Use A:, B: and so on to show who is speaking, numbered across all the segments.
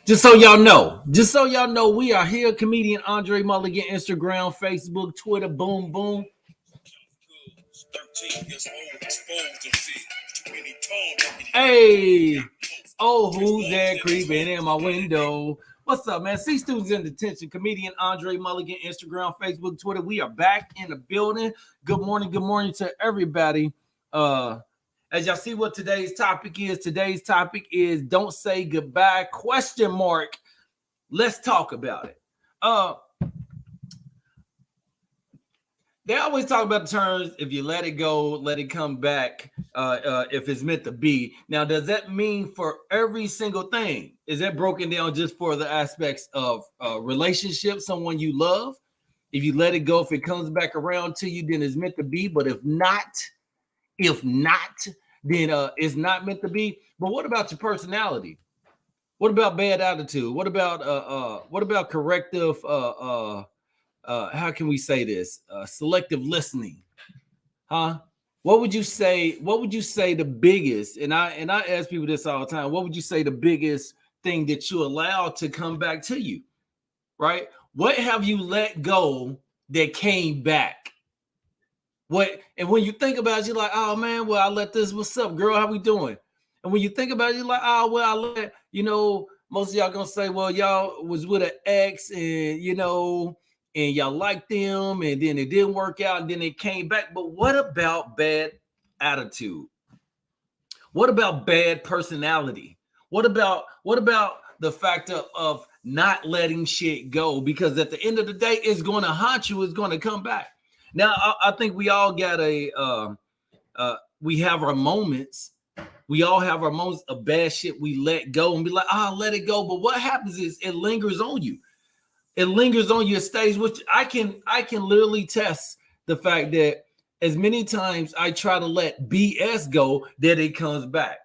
A: Just so y'all know, we are here. Comedian André Mulligan, Instagram, Facebook, Twitter, boom, boom. Hey, oh, who's that creeping in my window? What's up, man? C Students in Detention. Comedian André Mulligan, Instagram, Facebook, Twitter. We are back in the building. Good morning to everybody. As y'all see what today's topic is don't say goodbye, question mark. Let's talk about it. They always talk about the terms, if you let it go, let it come back, if it's meant to be. Now, does that mean for every single thing? Is that broken down just for the aspects of relationships, someone you love? If you let it go, if it comes back around to you, then it's meant to be. But if not, then it's not meant to be. But what about your personality? What about bad attitude? What about corrective how can we say this? Selective listening, huh? What would you say the biggest? And I ask people this all the time. What would you say the biggest thing that you allow to come back to you? Right? What have you let go that came back? What? And when you think about it, you're like, oh man, well, I let this. What's up, girl? How we doing? And when you think about it, you're like, oh well, I let, most of y'all gonna say, well, y'all was with an ex, and and y'all liked them, and then it didn't work out, and then it came back. But what about bad attitude? What about bad personality? What about the factor of not letting shit go? Because at the end of the day, it's going to haunt you. It's going to come back. Now, I think we all got we have our moments. We all have our moments of bad shit we let go and be like, let it go. But what happens is it lingers on you. It lingers on your stage, which I can literally test the fact that as many times I try to let BS go, that it comes back.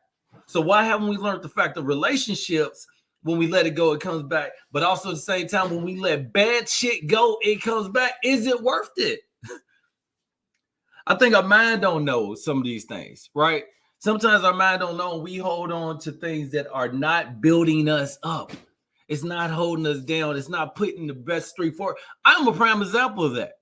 A: So why haven't we learned the fact of relationships? When we let it go, it comes back. But also at the same time, when we let bad shit go, it comes back. Is it worth it? I think our mind don't know some of these things, right? Sometimes our mind don't know. We hold on to things that are not building us up. It's not holding us down. It's not putting the best street forward. I'm a prime example of that.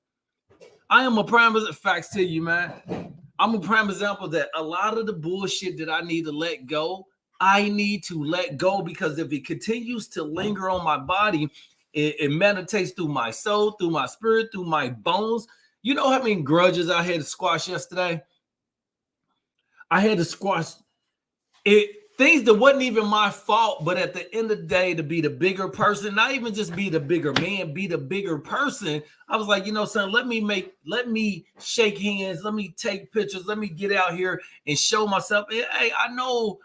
A: I am a prime example. Facts to you, man. I'm a prime example that a lot of the bullshit that I need to let go, I need to let go, because if it continues to linger on my body, it meditates through my soul, through my spirit, through my bones. You know how many grudges I had to squash yesterday? I had to squash it. Things that wasn't even my fault, but at the end of the day, to be the bigger person, not even just be the bigger man, be the bigger person. I was like, son, let me shake hands, let me take pictures, let me get out here and show myself. Hey, I know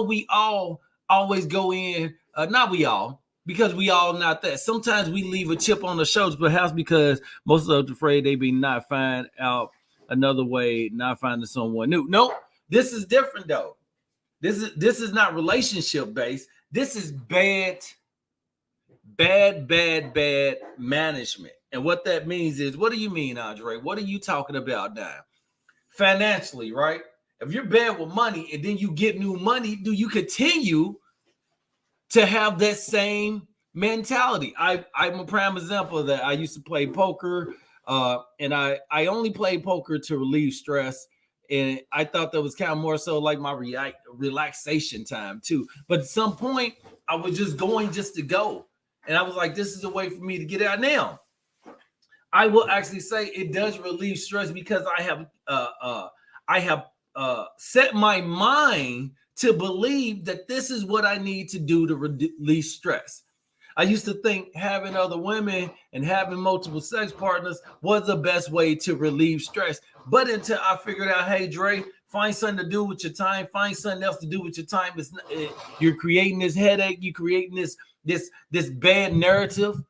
A: we all always go in, not we all, because we all not that. Sometimes we leave a chip on the shoulders, perhaps because most of us afraid they be not find out another way, not finding someone new. Nope, this is different though. This is not relationship based. This is bad management. And what that means is, what do you mean, Andre? What are you talking about now? Financially, right? If you're bad with money and then you get new money, do you continue to have that same mentality? I'm a prime example of that. I used to play poker, and I only played poker to relieve stress. And I thought that was kind of more so like my relaxation time too. But at some point, I was just going just to go. And I was like, this is a way for me to get out. Now, I will actually say it does relieve stress, because I have set my mind to believe that this is what I need to do to release stress. I used to think having other women and having multiple sex partners was the best way to relieve stress. But until I figured out, hey, Dre, find something to do with your time. Find something else to do with your time. You're creating this headache. You're creating this bad narrative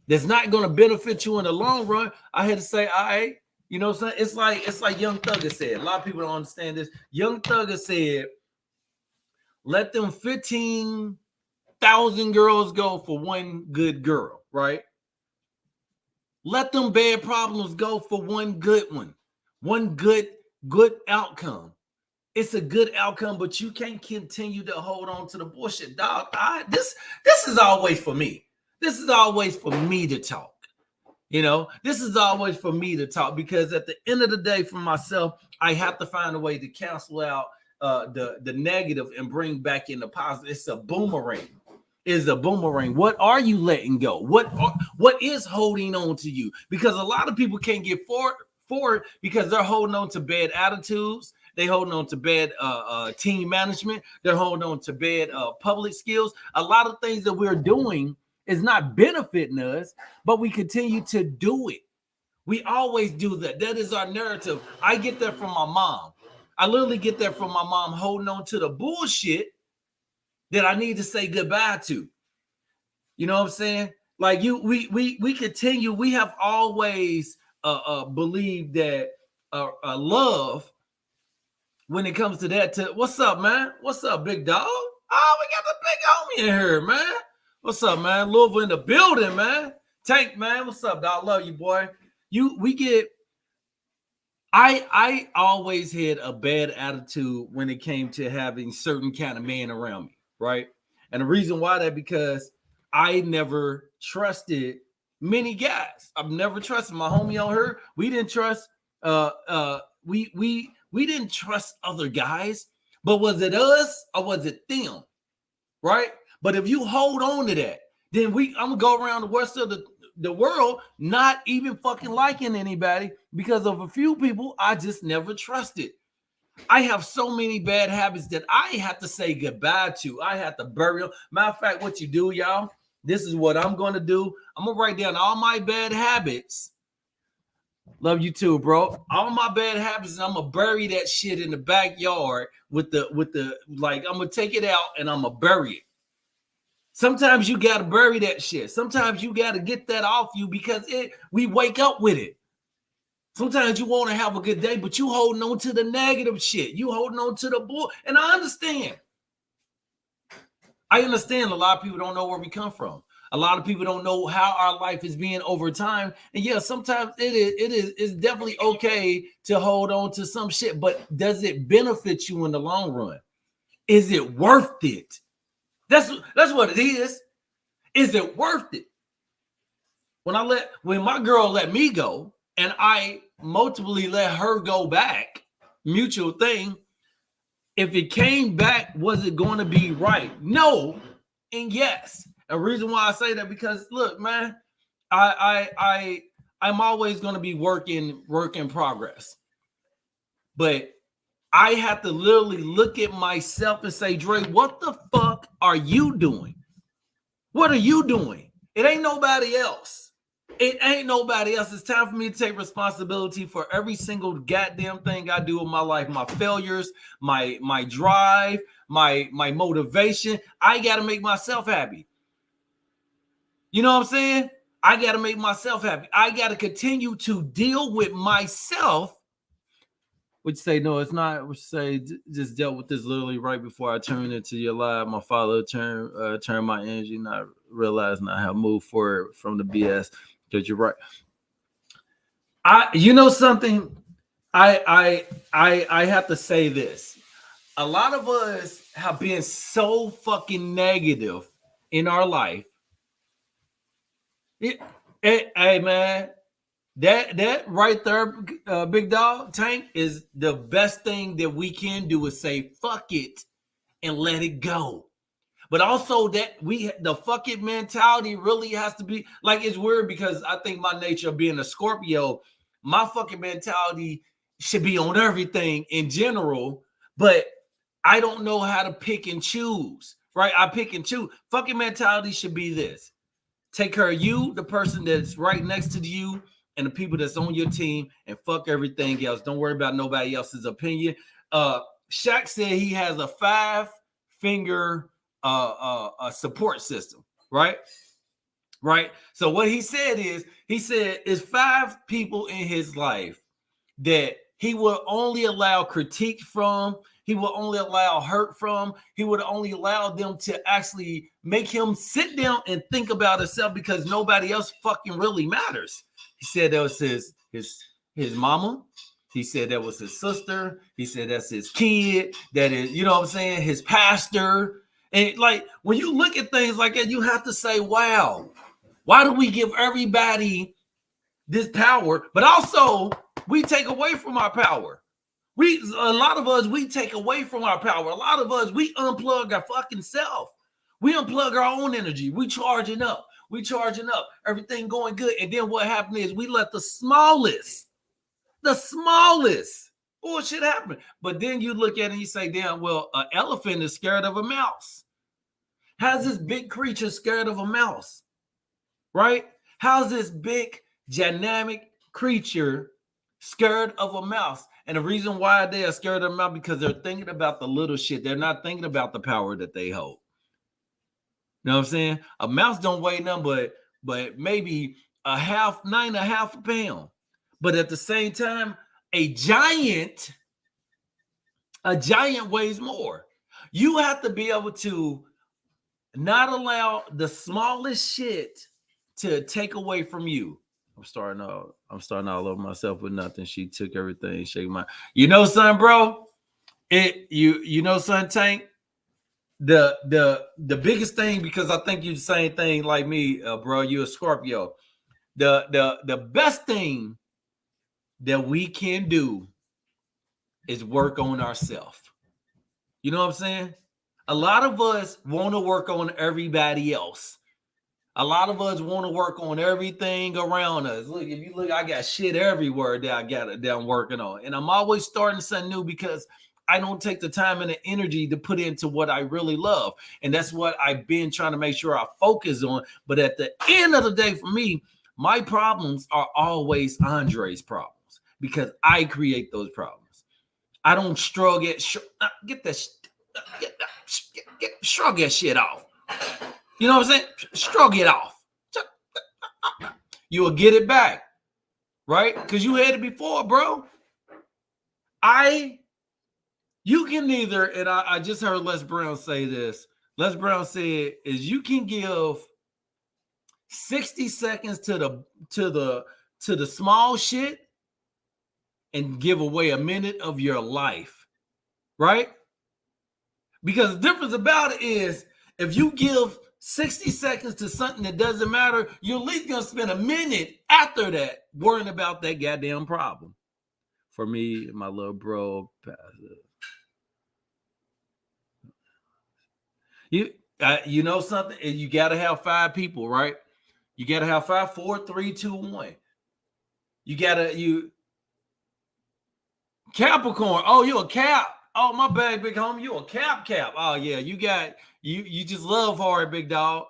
A: that's not going to benefit you in the long run. I had to say, all right, you know what I'm saying? It's like Young Thugger said. A lot of people don't understand this. Young Thugger said, let them 15,000 girls go for one good girl, right? Let them bad problems go for one good one, one good outcome. it's a good outcome, but you can't continue to hold on to the bullshit, dog. This is always for me. This is always for me to talk. You know, this is always for me to talk, because at the end of the day, for myself, I have to find a way to cancel out the negative and bring back in the positive. It's a boomerang. It's a boomerang. What are you letting go? What is holding on to you? Because a lot of people can't get forward because they're holding on to bad attitudes. They holding on to bad team management. They're holding on to bad public skills. A lot of things that we're doing is not benefiting us, but we continue to do it. We always do that. That is our narrative. I get that from my mom. I literally get that from my mom, holding on to the bullshit that I need to say goodbye to. You know what I'm saying? Like we continue. We have always believed that love, when it comes to that, what's up, man? What's up, big dog? Oh, we got the big homie in here, man. What's up, man? Louisville in the building, man. Tank, man. What's up, dog? Love you, boy. I always had a bad attitude when it came to having certain kind of man around me, right? And the reason why that, because I never trusted many guys. I've never trusted my homie on her. We didn't trust we didn't trust other guys, but was it us or was it them? Right? But if you hold on to that, then I'm gonna go around the rest of the world not even fucking liking anybody because of a few people I just never trusted. I have so many bad habits that I have to say goodbye to. I have to bury them. Matter of fact, what you do, y'all, this is what I'm gonna do. I'm gonna write down all my bad habits. Love you too, bro. All my bad habits, and I'm gonna bury that shit in the backyard with the like, I'm gonna take it out and I'm gonna bury it. Sometimes you got to bury that shit. Sometimes you got to get that off you, because we wake up with it. Sometimes you want to have a good day, but you holding on to the negative shit. You holding on to the bull. And I understand. I understand a lot of people don't know where we come from. A lot of people don't know how our life is being over time. And yeah, sometimes it's definitely okay to hold on to some shit, but does it benefit you in the long run? Is it worth it? That's what it is. Is it worth it? When my girl let me go and I multiply let her go back, mutual thing, if it came back, was it going to be right? No and yes. A reason why I say that, because look, man, I'm always going to be work in progress. But I have to literally look at myself and say, Dre, what the fuck are you doing? What are you doing? It ain't nobody else. It ain't nobody else. It's time for me to take responsibility for every single goddamn thing I do in my life. My failures, my drive, my motivation. I got to make myself happy. You know what I'm saying? I got to make myself happy. I got to continue to deal with myself. Would you say, no, it's not? Would you say, just dealt with this literally right before I turned into your life? My father turned my energy, not realizing I have moved forward from the BS. Because you're right. You know something? I have to say this. A lot of us have been so fucking negative in our life. Hey, man. That right there, big dog, Tank, is the best thing that we can do, is say fuck it and let it go. But also that the fuck it mentality really has to be, like, it's weird because I think my nature of being a Scorpio, my fucking mentality should be on everything in general, but I don't know how to pick and choose, right? I pick and choose. Fucking mentality should be this: take care of you, the person that's right next to you, and the people that's on your team, and fuck everything else. Don't worry about nobody else's opinion. Shaq said he has a 5-finger support system, right? So what he said is, it's 5 people in his life that he will only allow critique from, he will only allow hurt from, he would only allow them to actually make him sit down and think about himself, because nobody else fucking really matters. He said that was his mama, He said that was his sister. He said that's his kid. That is, you know what I'm saying, his pastor. And like when you look at things like that, you have to say, wow, why do we give everybody this power? But also we take away from our power. A lot of us, we take away from our power. A lot of us, we unplug our fucking self. We unplug our own energy. We charging up. Everything going good. And then what happened is we let the smallest bullshit happen. But then you look at it and you say, damn, well, an elephant is scared of a mouse. How's this big creature scared of a mouse? Right? How's this big, dynamic creature scared of a mouse? And the reason why they are scared of a mouse, because they're thinking about the little shit. They're not thinking about the power that they hold. You know what I'm saying? A mouse don't weigh nothing but maybe 9.5 pounds. But at the same time, a giant weighs more. You have to be able to not allow the smallest shit to take away from you. I'm starting all over myself with nothing. She took everything, shake my. You know, son, bro. You know, son, Tank. The biggest thing, because I think you're the same thing like me, bro. You're a Scorpio. The best thing that we can do is work on ourselves. You know what I'm saying? A lot of us want to work on everybody else. A lot of us want to work on everything around us. Look, if you look, I got shit everywhere that I'm working on. And I'm always starting something new because I don't take the time and the energy to put into what I really love. And that's what I've been trying to make sure I focus on. But at the end of the day, for me, my problems are always Andre's problems because I create those problems. I don't shrug that shrug that shit off. You know what I'm saying? Shrug it off. You will get it back, right? Because you had it before, bro. You can either, and I just heard Les Brown say this. Les Brown said, is you can give 60 seconds to the small shit and give away a minute of your life, right? Because the difference about it is if you give 60 seconds to something that doesn't matter, you're at least going to spend a minute after that worrying about that goddamn problem. For me, my little bro, you know something? You got to have 5 people, right? You got to have 5, 4, 3, 2, 1. You Capricorn. Oh, you a Cap. Oh, my bad, big homie. You a Cap. Oh, yeah. You just love hard, big dog.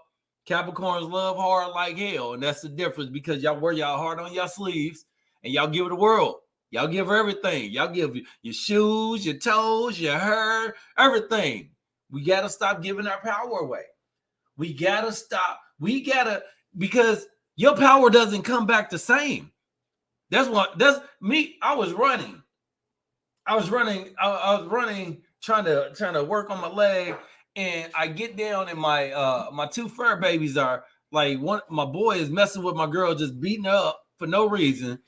A: Capricorns love hard like hell. And that's the difference because y'all wear y'all heart on y'all sleeves and y'all give it the world. Y'all give everything. Y'all give your shoes, your toes, your hair, everything. We got to stop giving our power away. We got to stop. Because your power doesn't come back the same. That's me. I was running, trying to work on my leg. And I get down and my 2 fur babies are like my boy is messing with my girl, just beating her up for no reason.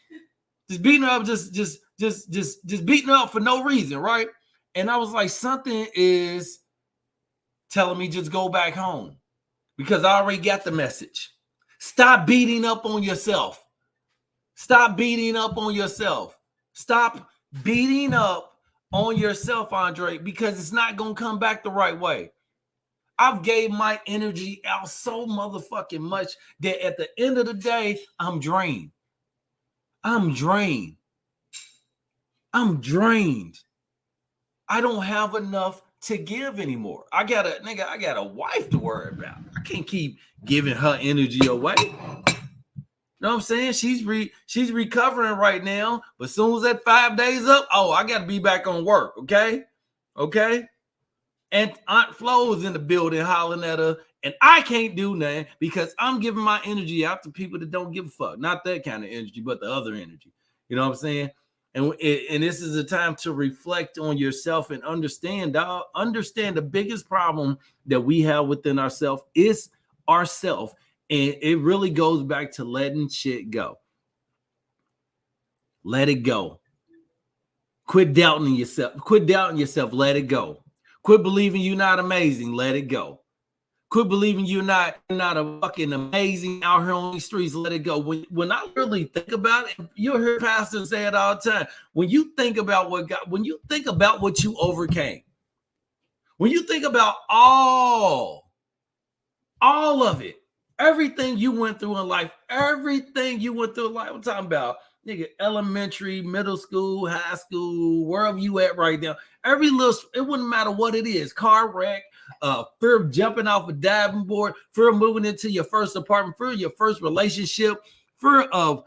A: Just beating her up, just beating her up for no reason, right? And I was like, something is telling me just go back home because I already got the message. Stop beating up on yourself. Stop beating up on yourself. Stop beating up on yourself, Andre, because it's not going to come back the right way. I've gave my energy out so motherfucking much that at the end of the day, I'm drained. I'm drained. I don't have enough to give anymore. I got a wife to worry about. I can't keep giving her energy away. You know what I'm saying? She's recovering right now, but as soon as that 5 days up, I got to be back on work, okay? And Aunt Flo is in the building hollering at her, and I can't do nothing because I'm giving my energy out to people that don't give a fuck. Not that kind of energy, but the other energy. You know what I'm saying? And this is a time to reflect on yourself and understand the biggest problem that we have within ourselves is ourself. And it really goes back to letting shit go. Let it go. Quit doubting yourself. Quit doubting yourself. Let it go. Quit believing you're not amazing. Let it go. Quit believing you're not a fucking amazing out here on the streets. Let it go. When I really think about it, you'll hear pastors say it all the time. When you think about when you think about what you overcame, when you think about all of it, everything you went through in life, I'm talking about nigga, elementary, middle school, high school, wherever you at right now. It wouldn't matter what it is, car wreck, fear of jumping off a diving board, fear of moving into your first apartment, fear of your first relationship, fear of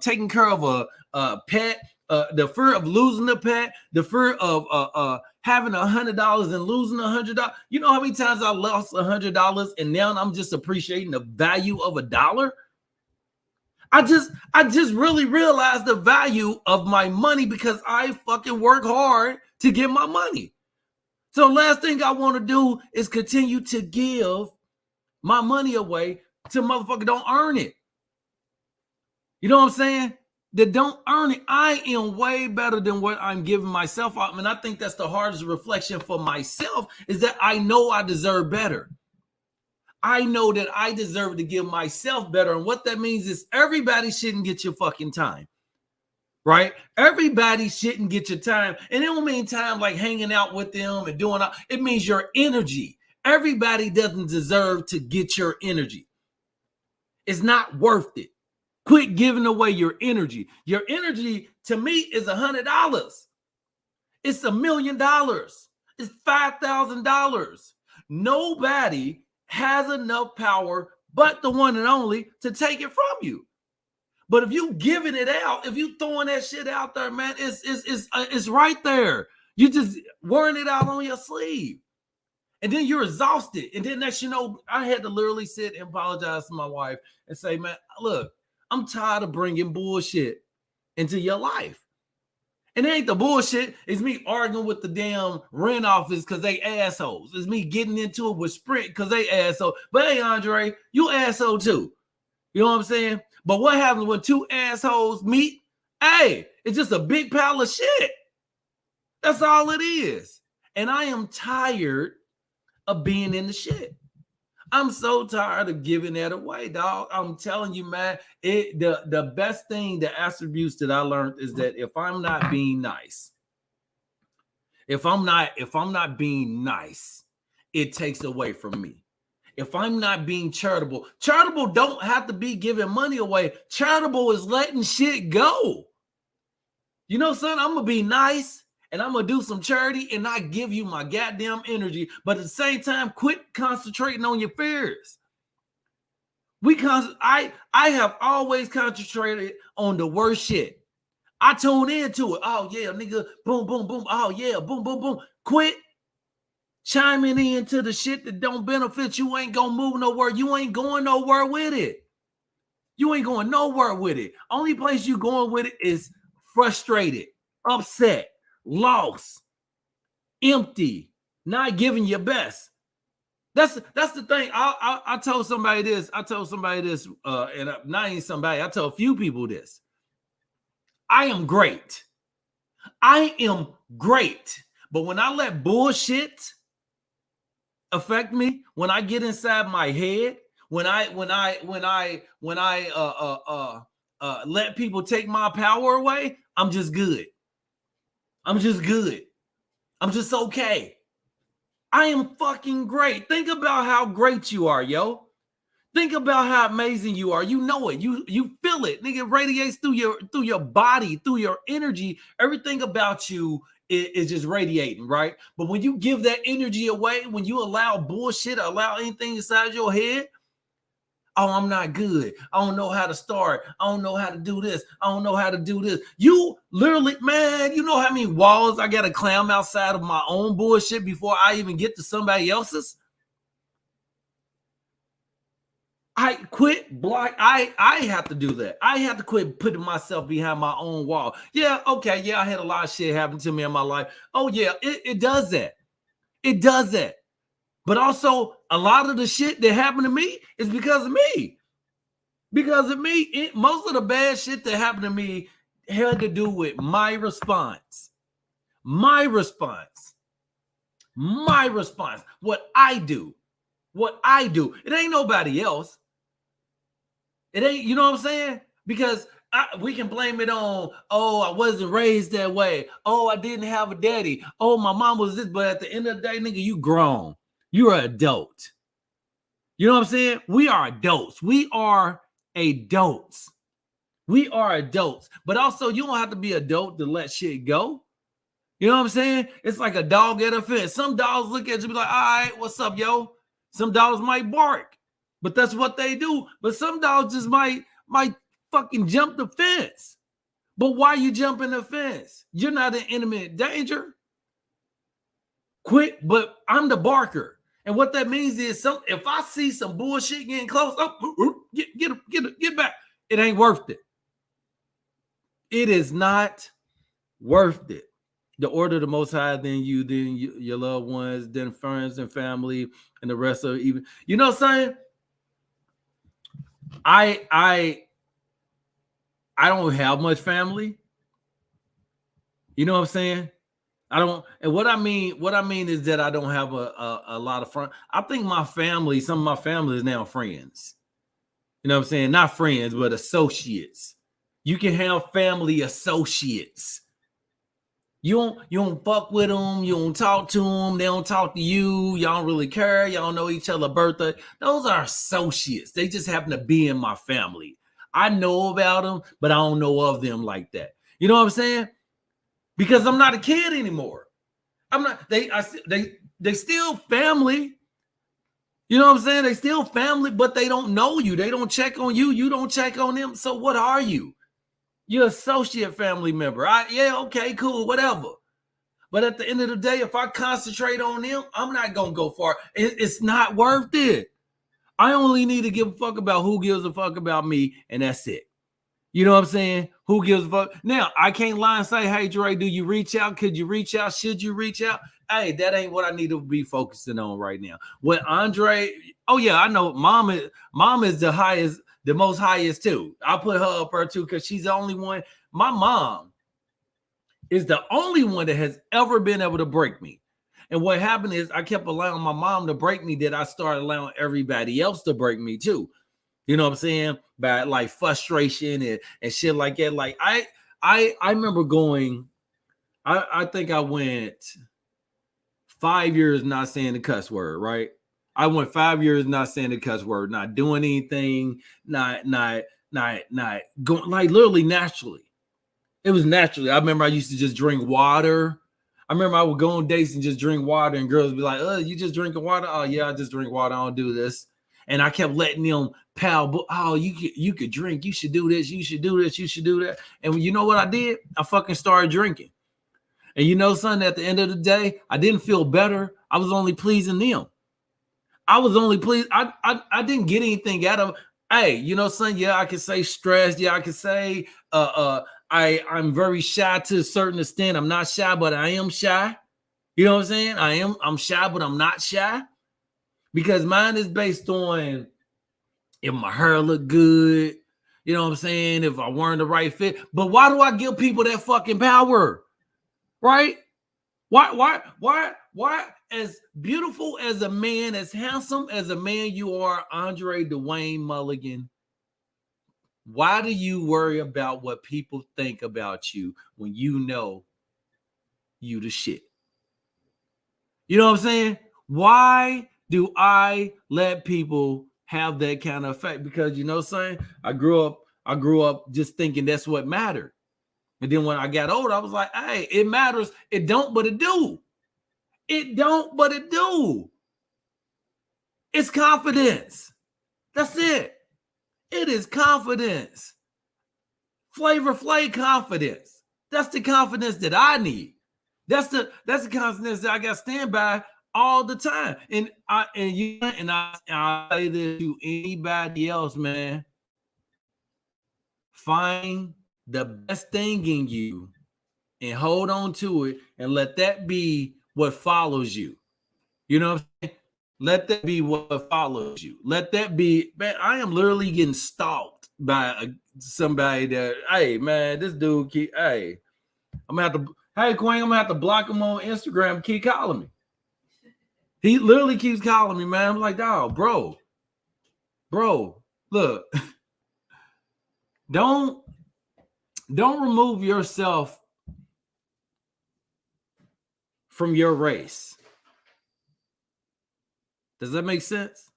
A: taking care of a pet, the fear of losing a pet, the fear of having $100 and losing $100. You know how many times I lost $100 and now I'm just appreciating the value of $1? I just really realized the value of my money because I fucking work hard to get my money. So last thing I want to do is continue to give my money away to motherfucker don't earn it. You know what I'm saying? That don't earn it. I am way better than what I'm giving myself. I mean, I think that's the hardest reflection for myself is that I know I deserve better. I know that I deserve to give myself better. And what that means is everybody shouldn't get your fucking time, right? Everybody shouldn't get your time. And it don't mean time like hanging out with them and doing all. It means your energy. Everybody doesn't deserve to get your energy. It's not worth it. Quit giving away your energy. Your energy to me is $100. It's $1 million. It's $5,000. Nobody has enough power but the one and only to take it from you. But if you giving it out, if you throwing that shit out there, man, it's right there. You just wearing it out on your sleeve. And then you're exhausted. And then next, you know, I had to literally sit and apologize to my wife and say, man, look, I'm tired of bringing bullshit into your life. And it ain't the bullshit. It's me arguing with the damn rent office because they assholes. It's me getting into it with Sprint because they assholes. But hey, Andre, you asshole too. You know what I'm saying? But what happens when two assholes meet? Hey, it's just a big pile of shit. That's all it is. And I am tired of being in the shit. I'm so tired of giving that away, dog. I'm telling you, man, the best thing, the attributes that I learned is that if I'm not being nice, if I'm not being nice, it takes away from me. If I'm not being charitable don't have to be giving money away. Charitable is letting shit go. You know, son, I'm going to be nice. And I'm going to do some charity and not give you my goddamn energy. But at the same time, quit concentrating on your fears. I have always concentrated on the worst shit. I tune into it. Oh, yeah, nigga. Boom, boom, boom. Oh, yeah. Boom, boom, boom. Quit chiming into the shit that don't benefit you. Ain't going to move nowhere. You ain't going nowhere with it. You ain't going nowhere with it. Only place you going with it is frustrated, upset, lost, empty, not giving your best. That's the thing. I told somebody this. I told a few people this. I am great. But when I let bullshit affect me, when I get inside my head, when I let people take my power away, I'm just good. I'm just okay. I am fucking great. Think about how great you are, yo. Think about how amazing you are. You know it. You feel it. Nigga, it radiates through your body, through your energy. Everything about you is just radiating, right? But when you give that energy away, when you allow bullshit, allow anything inside your head, oh, I'm not good. I don't know how to start. I don't know how to do this. I don't know how to do this. You literally, man, you know how many walls I got to climb outside of my own bullshit before I even get to somebody else's? I have to do that. I have to quit putting myself behind my own wall. Yeah, okay. Yeah, I had a lot of shit happen to me in my life. Oh, yeah, it does that. It does that. But also, a lot of the shit that happened to me is because of me. Because of me. Most of the bad shit that happened to me had to do with my response. My response, what I do, it ain't nobody else. It ain't, you know what I'm saying? Because we can blame it on, oh, I wasn't raised that way. Oh, I didn't have a daddy. Oh, my mom was this. But at the end of the day, nigga, you grown. You're an adult. You know what I'm saying? We are adults. We are adults. But also, you don't have to be adult to let shit go. You know what I'm saying? It's like a dog at a fence. Some dogs look at you and be like, all right, what's up, yo? Some dogs might bark, but that's what they do. But some dogs just might fucking jump the fence. But why you jumping the fence? You're not in imminent danger. Quit, but I'm the barker. And what that means is if I see some bullshit getting close, get back. It ain't worth it. It is not worth it. The order of the Most High, then your loved ones, then friends and family, and the rest of it. Even, you know what I'm saying? I don't have much family. You know what I'm saying? I don't, and what I mean is that I don't have a lot of friends. I think some of my family is now friends. You know what I'm saying? Not friends, but associates. You can have family associates. You don't fuck with them. You don't talk to them. They don't talk to you. Y'all don't really care. Y'all don't know each other's birthday. Those are associates. They just happen to be in my family. I know about them, but I don't know of them like that. You know what I'm saying? Because I'm not a kid anymore. I'm not. They still family. You know what I'm saying? They still family, but they don't know you. They don't check on you. You don't check on them. So what are you? You're associate family member. Yeah, okay, cool, whatever. But at the end of the day, if I concentrate on them, I'm not going to go far. It's not worth it. I only need to give a fuck about who gives a fuck about me, and that's it. You know what I'm saying? Who gives a fuck? Now, I can't lie and say, hey, Dre, do you reach out? Could you reach out? Should you reach out? Hey, that ain't what I need to be focusing on right now. What Andre, oh yeah, I know mom is the highest, the most highest too. I'll put her up there too because she's the only one. My mom is the only one that has ever been able to break me. And what happened is I kept allowing my mom to break me, that I started allowing everybody else to break me too. You know what I'm saying? By like frustration and shit like that. Like I remember going, I think I went 5 years not saying the cuss word, right? I went 5 years not saying the cuss word, not doing anything, not going, like literally naturally. It was naturally. I remember I used to just drink water. I remember I would go on dates and just drink water, and girls would be like, "Oh, you just drinking water? Oh yeah, I just drink water. I don't do this." And I kept letting them pal, oh, you could drink. You should do this. You should do this. You should do that. And you know what I did? I fucking started drinking. And you know, son, at the end of the day, I didn't feel better. I was only pleasing them. I was only pleased. I didn't get anything out of. Hey, you know, son, yeah, I can say stressed. Yeah, I can say I'm very shy to a certain extent. I'm not shy, but I am shy. You know what I'm saying? I'm shy, but I'm not shy. Because mine is based on if my hair look good, you know what I'm saying? If I weren't the right fit. But why do I give people that fucking power? Right? Why as beautiful as a man, as handsome as a man you are, André Dwayne Mulligan, why do you worry about what people think about you when you know you the shit? You know what I'm saying? Why do I let people have that kind of effect? Because you know what I'm saying? I grew up just thinking that's what mattered. And then when I got older, I was like, hey, it matters. It don't, but it do. It don't, but it do. It's confidence. That's it. It is confidence. Flavor Flav confidence. That's the confidence that I need. That's the confidence that I got to stand by all the time. And I say this to anybody else, man. Find the best thing in you and hold on to it and let that be what follows you. You know what I'm saying? Let that be what follows you. Let that be, man, I am literally getting stalked by somebody that, hey, man, this dude, hey, I'm gonna have to, Hey, Queen, I'm gonna have to block him on Instagram. Keep calling me. He literally keeps calling me, man. I'm like, dog, bro, look, don't remove yourself from your race. Does that make sense?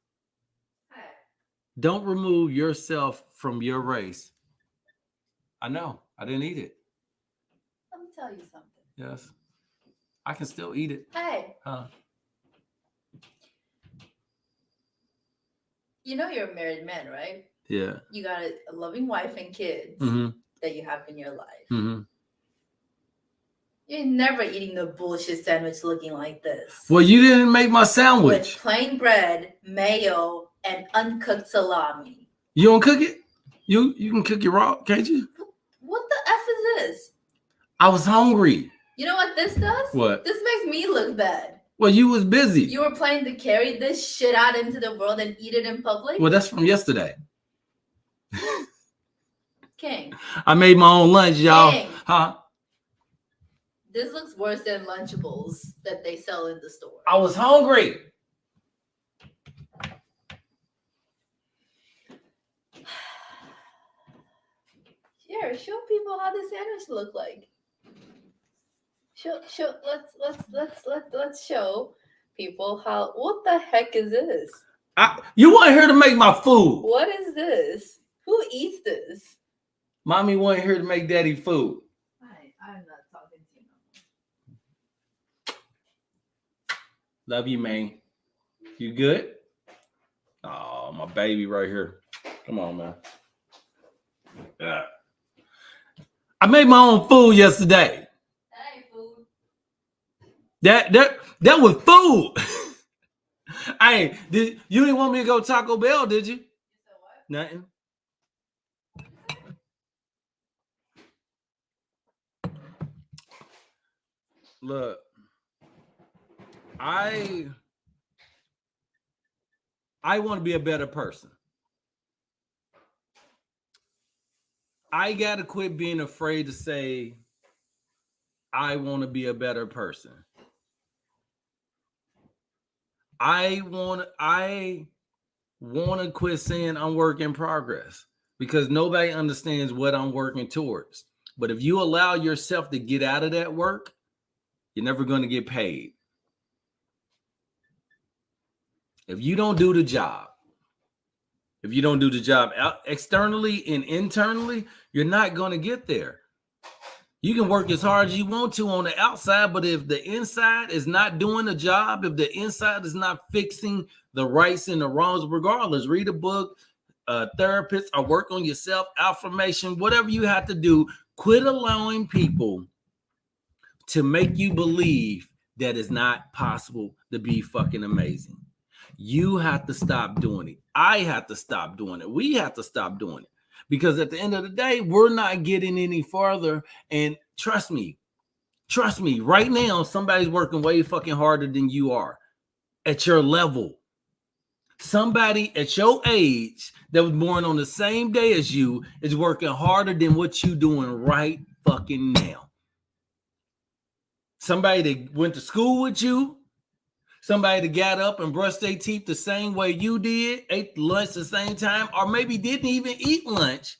A: Don't remove yourself from your race. I know. I didn't eat it.
B: Let me tell you something.
A: Yes. I can still eat it.
B: Hey.
A: Huh?
B: You know you're a married man, right?
A: Yeah.
B: You got a loving wife and kids that you have in your life.
A: Mm-hmm.
B: You're never eating the bullshit sandwich looking like this.
A: Well, you didn't make my sandwich.
B: With plain bread, mayo, and uncooked salami.
A: You don't cook it? You can cook it raw, can't you?
B: What the F is this?
A: I was hungry.
B: You know what this does?
A: What?
B: This makes me look bad.
A: Well, you was busy.
B: You were planning to carry this shit out into the world and eat it in public?
A: Well, that's from yesterday.
B: King.
A: I made my own lunch, y'all.
B: King.
A: Huh?
B: This looks worse than Lunchables that they sell in the store.
A: I was hungry.
B: Here, show people how the sandwich look like. Let's show people how. What the heck is this?
A: You weren't here to make my food.
B: What is this? Who eats this?
A: Mommy wasn't here to make daddy food.
B: I'm not talking to you.
A: Love you, man. You good? Oh, my baby right here. Come on, man. Yeah. I made my own food yesterday.
B: That ain't food.
A: That was food. Hey, you didn't want me to go Taco Bell, did you?
B: You said what?
A: Nothing. Look, I want to be a better person. I got to quit being afraid to say, I want to be a better person. I want to quit saying I'm work in progress because nobody understands what I'm working towards. But if you allow yourself to get out of that work, you're never going to get paid. If you don't do the job, out externally and internally, you're not going to get there. You can work as hard as you want to on the outside, but if the inside is not doing the job, if the inside is not fixing the rights and the wrongs, regardless, read a book, therapist, or work on yourself, affirmation, whatever you have to do, quit allowing people to make you believe that it's not possible to be fucking amazing. You have to stop doing it. I have to stop doing it. We have to stop doing it. Because at the end of the day, we're not getting any farther. And trust me, right now, somebody's working way fucking harder than you are at your level. Somebody at your age that was born on the same day as you is working harder than what you doing right fucking now. Somebody that went to school with you, somebody that got up and brushed their teeth the same way you did, ate lunch the same time, or maybe didn't even eat lunch,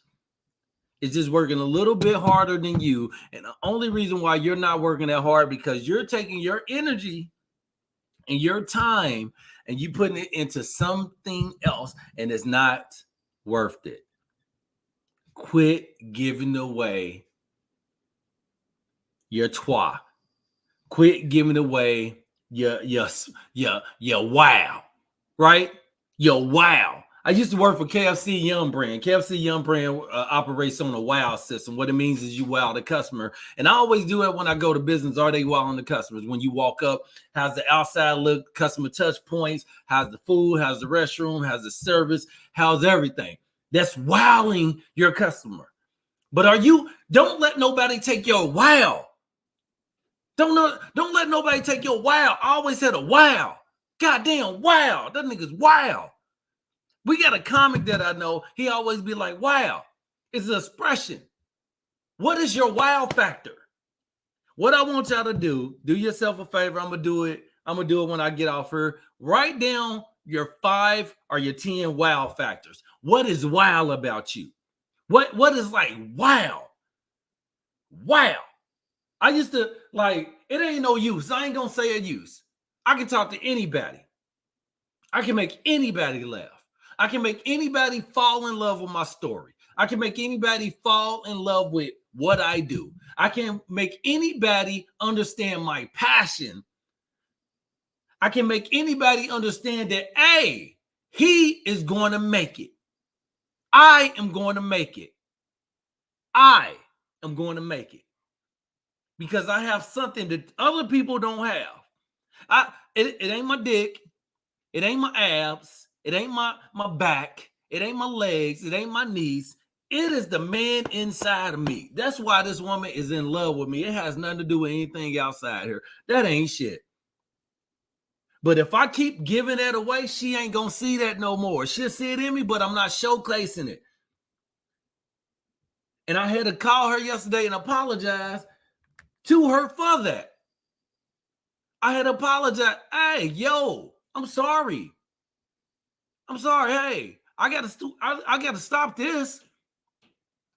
A: is just working a little bit harder than you. And the only reason why you're not working that hard because you're taking your energy and your time and you putting it into something else, and it's not worth it. Quit giving away your twat. Quit giving away your wow, right? Your wow. I used to work for KFC Yum Brand. KFC Yum Brand operates on a wow system. What it means is you wow the customer. And I always do it when I go to business. Are they wowing the customers? When you walk up, how's the outside look? Customer touch points. How's the food? How's the restroom? How's the service? How's everything? That's wowing your customer. But don't let nobody take your wow. Don't let nobody take your wow. I always said a wow. Goddamn wow. That nigga's wow. We got a comic that I know. He always be like, wow. It's an expression. What is your wow factor? What I want y'all to do yourself a favor. I'm gonna do it when I get off here. Write down your 5 or your 10 wow factors. What is wow about you? What is like wow? Wow. I used to like it ain't no use. I ain't gonna say a use. I can talk to anybody. I can make anybody laugh. I can make anybody fall in love with my story. I can make anybody fall in love with what I do. I can make anybody understand my passion. I can make anybody understand that, hey, he is going to make it. I am going to make it. I am going to make it. Because I have something that other people don't have. It ain't my dick. It ain't my abs. It ain't my back. It ain't my legs. It ain't my knees. It is the man inside of me. That's why this woman is in love with me. It has nothing to do with anything outside here. That ain't shit. But if I keep giving that away, she ain't going to see that no more. She'll see it in me, but I'm not showcasing it. And I had to call her yesterday and apologize to her for that. I had to apologize. Hey, yo, I'm sorry. I'm sorry. Hey, I gotta stop this.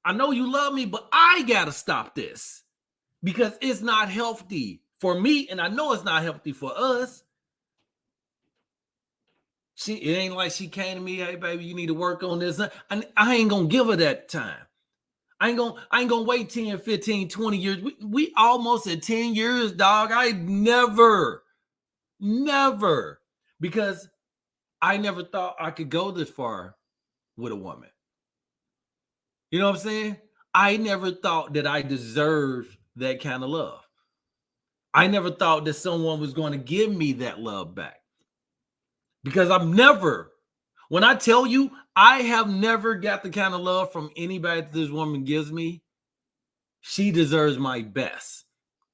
A: I know you love me, but I gotta stop this because it's not healthy for me, and I know it's not healthy for us. It ain't like she came to me, hey baby, you need to work on this. I ain't gonna give her that time. I ain't gonna wait 10, 15, 20 years. We almost at 10 years, dog. I never, because I never thought I could go this far with a woman. You know what I'm saying? I never thought that I deserved that kind of love. I never thought that someone was going to give me that love back. Because when I tell you, I have never got the kind of love from anybody that this woman gives me. She deserves my best.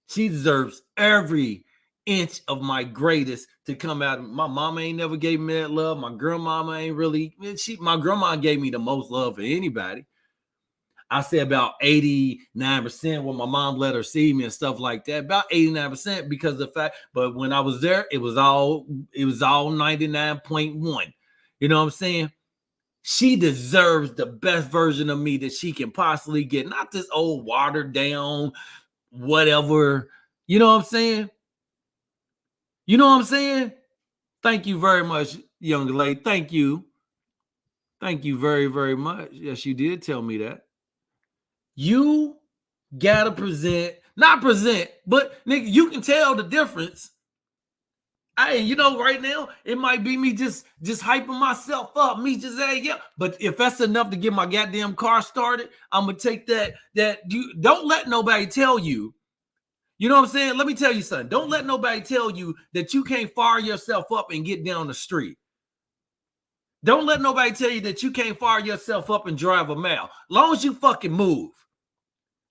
A: She deserves every inch of my greatest to come out. My mama ain't never gave me that love. My grandmama ain't really. My grandma gave me the most love of anybody. I say about 89% when my mom let her see me and stuff like that. About 89% because of the fact, but when I was there, it was all 99.1. You know what I'm saying? She deserves the best version of me that she can possibly get. Not this old watered down, whatever. You know what I'm saying? You know what I'm saying? Thank you very much, young lady. Thank you. Thank you very, very much. Yes, you did tell me that. You gotta not present, but nigga, you can tell the difference. Hey, you know, right now it might be me just hyping myself up, me just saying, yeah. But if that's enough to get my goddamn car started, I'm gonna take that. You don't let nobody tell you. You know what I'm saying? Let me tell you something. Don't let nobody tell you that you can't fire yourself up and get down the street. Don't let nobody tell you that you can't fire yourself up and drive a mile. Long as you fucking move.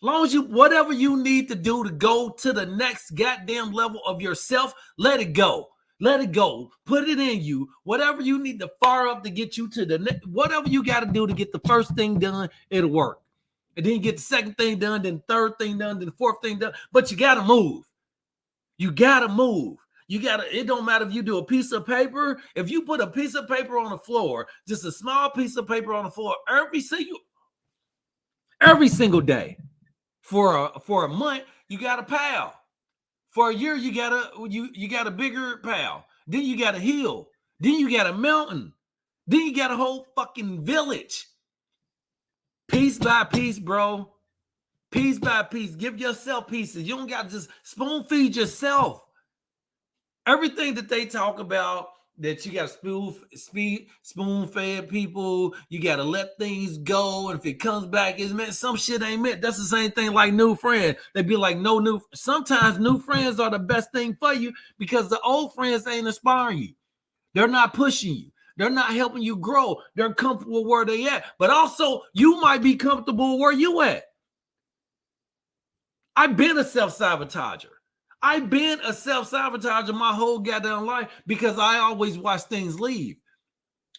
A: Long as whatever you need to do to go to the next goddamn level of yourself, let it go. Let it go. Put it in you. Whatever you need to fire up to get you to the next, whatever you got to do to get the first thing done, it'll work. And then you get the second thing done, then the third thing done, then the fourth thing done. But you got to move. You got to move. It don't matter if you do a piece of paper. If you put a piece of paper on the floor, just a small piece of paper on the floor every single day. For a month, you got a pal. For a year, you got a bigger pal. Then you got a hill. Then you got a mountain. Then you got a whole fucking village. Piece by piece, bro. Piece by piece. Give yourself pieces. You don't got to just spoon feed yourself. Everything that they talk about, that you got to spoon fed people, you got to let things go, and if it comes back, it's meant. Some shit ain't meant. That's the same thing like new friends. They be like, sometimes new friends are the best thing for you because the old friends ain't inspiring you. They're not pushing you. They're not helping you grow. They're comfortable where they at. But also, you might be comfortable where you at. I've been a self-sabotager. I've been a self-sabotager my whole goddamn life because I always watch things leave.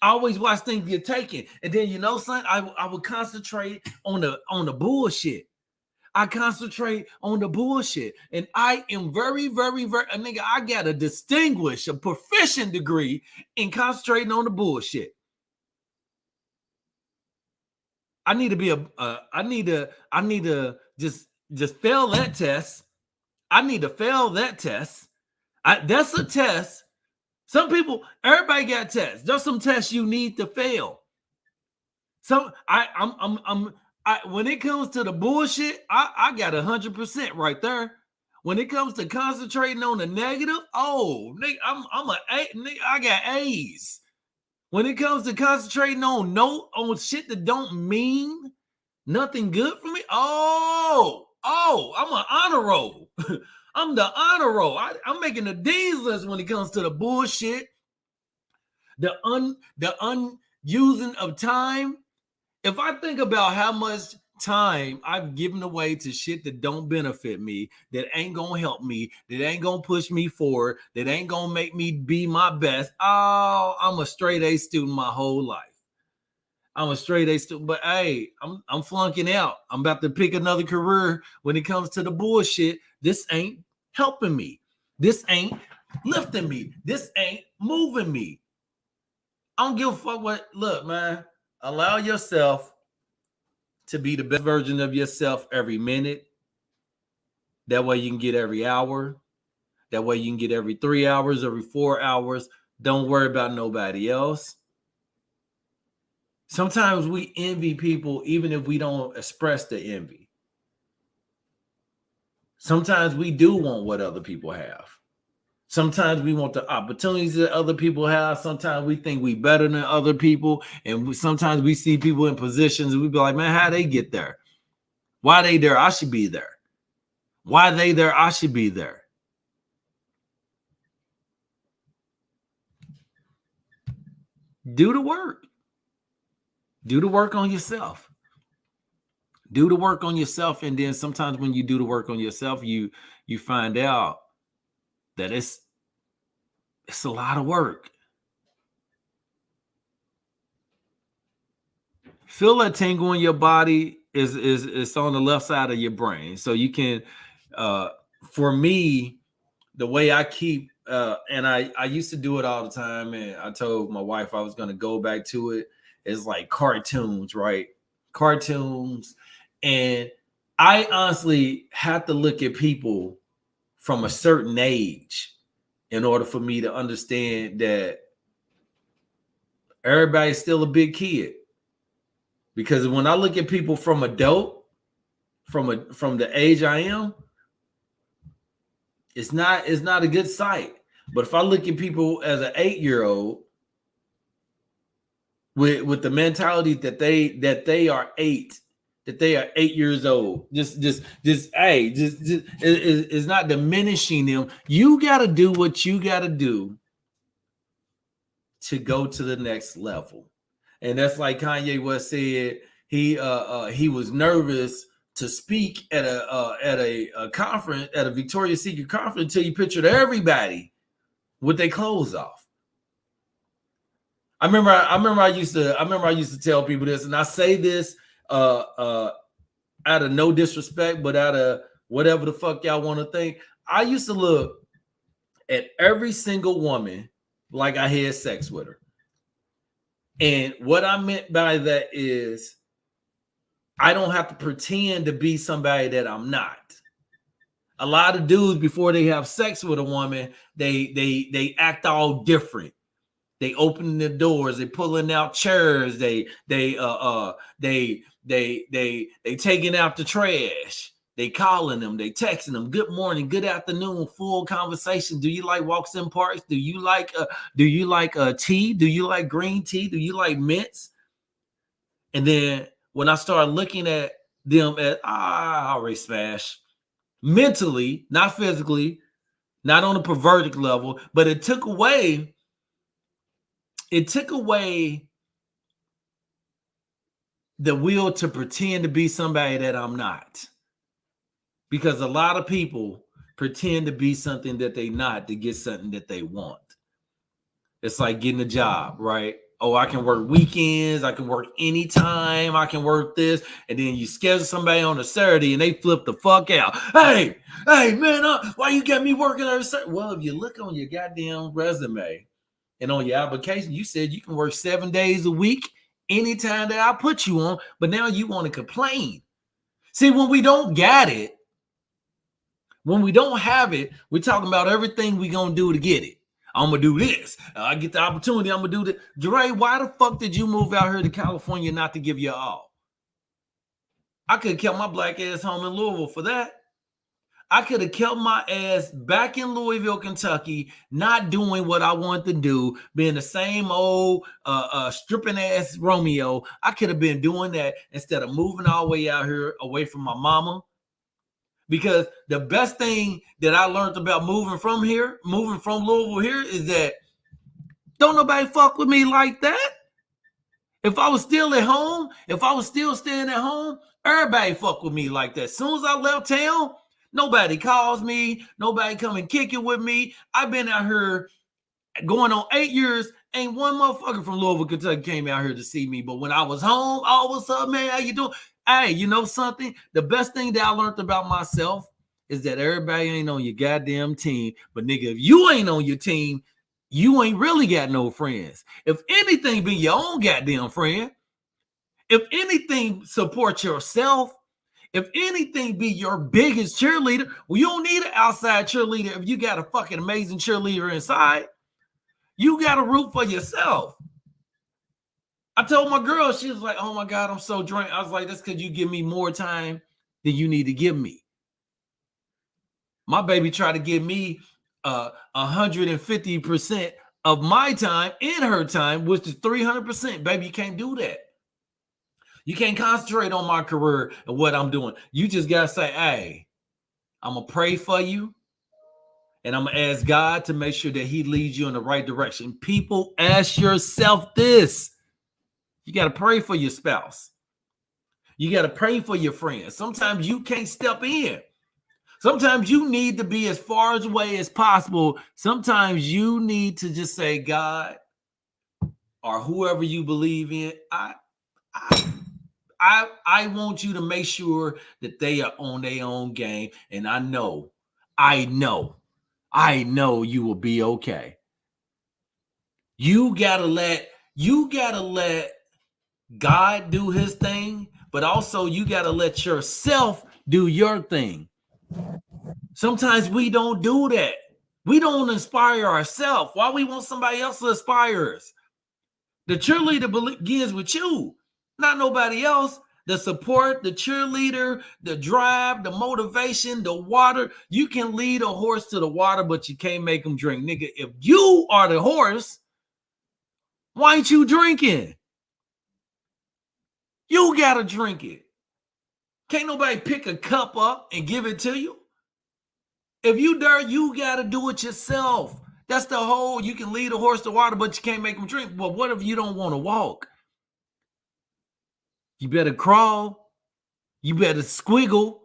A: I always watch things get taken. And then, you know, son, I would concentrate on the bullshit. I concentrate on the bullshit. And I am very, very, very, nigga, I got a distinguished, a proficient degree in concentrating on the bullshit. I need to be I need to just fail that test. I need to fail that test. That's a test. Some people, everybody got tests. There's some tests you need to fail. So when it comes to the bullshit, I got 100% right there. When it comes to concentrating on the negative, oh, nigga, I'm a A, nigga, I got A's. When it comes to concentrating on shit that don't mean nothing good for me, oh, I'm an honor roll. I'm the honor roll. I'm making the D's list when it comes to the bullshit, the unusing of time. If I think about how much time I've given away to shit that don't benefit me, that ain't gonna help me, that ain't gonna push me forward, that ain't gonna make me be my best, oh, I'm a straight A student my whole life. I'm a straight A student, but hey, I'm flunking out. I'm about to pick another career when it comes to the bullshit. This ain't helping me. This ain't lifting me. This ain't moving me. I don't give a fuck what. Look, man, allow yourself to be the best version of yourself every minute. That way you can get every hour. That way you can get every 3 hours, every 4 hours. Don't worry about nobody else. Sometimes we envy people even if we don't express the envy. Sometimes we do want what other people have. Sometimes we want the opportunities that other people have. Sometimes we think we better than other people. And sometimes we see people in positions and we be like, man, how they get there? Why they there? I should be there. Why they there? I should be there. Do the work. Do the work on yourself. Do the work on yourself. And then sometimes when you do the work on yourself, you find out that it's a lot of work. Feel that tingle in your body is on the left side of your brain. So you can, for me, the way I keep, and I used to do it all the time, and I told my wife I was going to go back to it, is like cartoons, right? Cartoons. And I honestly have to look at people from a certain age in order for me to understand that everybody's still a big kid. Because when I look at people from adult, from the age I am, it's not a good sight. But if I look at people as an 8-year-old with the mentality that they are 8, that they are 8 years old, just it's not diminishing them. You got to do what you got to do to go to the next level. And that's like Kanye West said, he was nervous to speak at a conference, at a Victoria's Secret conference, until you pictured everybody with their clothes off. I remember I used to tell people this, and I say this out of no disrespect, but out of whatever the fuck y'all want to think. I used to look at every single woman like I had sex with her. And what I meant by that is I don't have to pretend to be somebody that I'm not. A lot of dudes, before they have sex with a woman, they act all different. They open the doors, they pulling out chairs, they taking out the trash. They calling them, they texting them, good morning, good afternoon, full conversation. Do you like walks in parks? Do you like tea? Do you like green tea? Do you like mints? And then when I started looking at them at I already smashed mentally, not physically, not on a perverted level, but it took away the will to pretend to be somebody that I'm not. Because a lot of people pretend to be something that they not to get something that they want. It's like getting a job, right? Oh, I can work weekends. I can work anytime. I can work this. And then you schedule somebody on a Saturday and they flip the fuck out. Hey, man, why you got me working every Saturday? Well, if you look on your goddamn resume and on your application, you said you can work 7 days a week anytime that I put you on. But now you want to complain. See, when we don't get it, when we don't have it, we're talking about everything we're going to do to get it. I'm going to do this. I get the opportunity. I'm going to do this. Dre, why the fuck did you move out here to California not to give your all? I could have kept my black ass home in Louisville for that. I could have kept my ass back in Louisville, Kentucky, not doing what I wanted to do, being the same old stripping ass Romeo. I could have been doing that instead of moving all the way out here away from my mama. Because the best thing that I learned about moving from Louisville here is that don't nobody fuck with me like that. If I was still at home, if I was still staying at home, everybody fuck with me like that. As soon as I left town, nobody calls me, nobody come and kick it with me. I've been out here going on 8 years. Ain't one motherfucker from Louisville, Kentucky came out here to see me. But when I was home, all of a sudden, man, how you doing? Hey, you know something? The best thing that I learned about myself is that everybody ain't on your goddamn team. But nigga, if you ain't on your team, you ain't really got no friends. If anything, be your own goddamn friend. If anything, support yourself. If anything, be your biggest cheerleader. Well, you don't need an outside cheerleader if you got a fucking amazing cheerleader inside. You got to root for yourself. I told my girl, she was like, oh my God, I'm so drained. I was like, that's because you give me more time than you need to give me. My baby tried to give me 150% of my time in her time, which is 300%. Baby, you can't do that. You can't concentrate on my career and what I'm doing. You just got to say, hey, I'm going to pray for you. And I'm going to ask God to make sure that he leads you in the right direction. People, ask yourself this. You got to pray for your spouse. You got to pray for your friends. Sometimes you can't step in. Sometimes you need to be as far away as possible. Sometimes you need to just say, God, or whoever you believe in, I want you to make sure that they are on their own game. And I know you will be okay. You gotta let God do his thing, but also you gotta let yourself do your thing. Sometimes we don't do that. We don't inspire ourselves. Why we want somebody else to inspire us? The cheerleader begins with you, not nobody else. The support, the cheerleader, the drive, the motivation, the water. You can lead a horse to the water, but you can't make him drink. Nigga, if you are the horse, why ain't you drinking? You got to drink it. Can't nobody pick a cup up and give it to you. If you dare, you got to do it yourself. That's the whole, you can lead a horse to water, but you can't make him drink. Well, what if you don't want to walk? You better crawl. You better squiggle.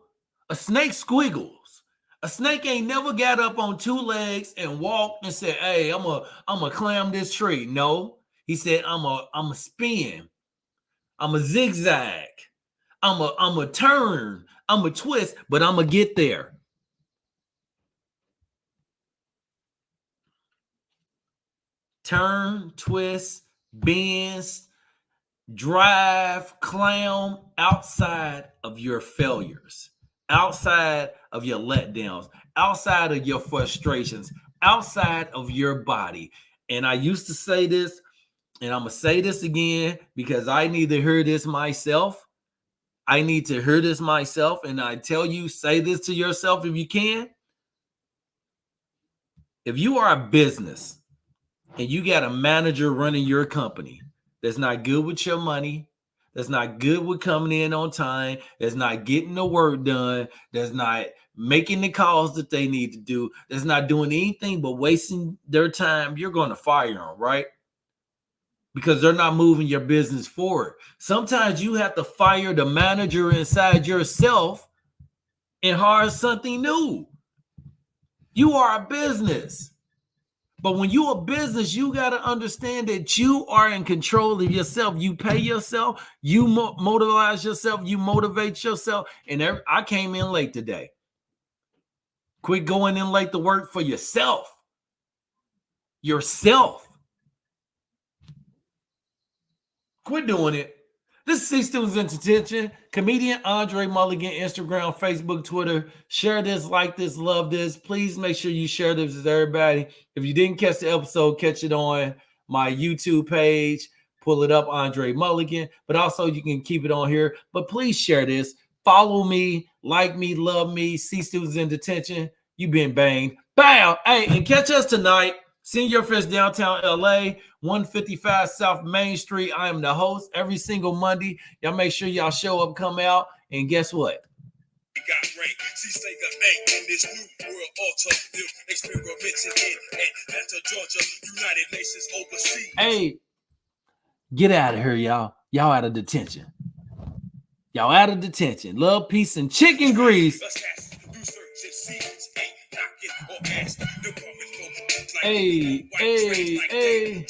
A: A snake squiggles. A snake ain't never got up on two legs and walked and said, hey, I'm a climb this tree. No, he said, I'm a spin. I'm a zigzag. I'm a turn. I'm a twist, but I'm going to get there. Turn, twist, bends, drive, clown outside of your failures, outside of your letdowns, outside of your frustrations, outside of your body. And I used to say this, and I'm going to say this again because I need to hear this myself. I need to hear this myself. And I tell you, say this to yourself if you can. If you are a business and you got a manager running your company that's not good with your money, that's not good with coming in on time, that's not getting the work done, that's not making the calls that they need to do, that's not doing anything but wasting their time, you're going to fire them, right? Because they're not moving your business forward. Sometimes you have to fire the manager inside yourself and hire something new. You are a business. But when you a business, you got to understand that you are in control of yourself. You pay yourself, you motivate yourself, you motivate yourself. And I came in late today. Quit going in late to work for yourself. Yourself. Quit doing it. This is C Students in Detention. Comedian André Mulligan, Instagram, Facebook, Twitter. Share this, like this, love this. Please make sure you share this with everybody. If you didn't catch the episode, catch it on my YouTube page. Pull it up, André Mulligan. But also you can keep it on here. But please share this. Follow me, like me, love me. C Students in Detention. You been banged. Bow. Hey, and catch us tonight. Senior Fest, downtown LA, 155 South Main Street. I am the host every single Monday. Y'all make sure y'all show up, come out, and guess what? Hey, get out of here, y'all. Y'all out of detention. Y'all out of detention. Love, peace, and chicken grease. Hey, hey, hey.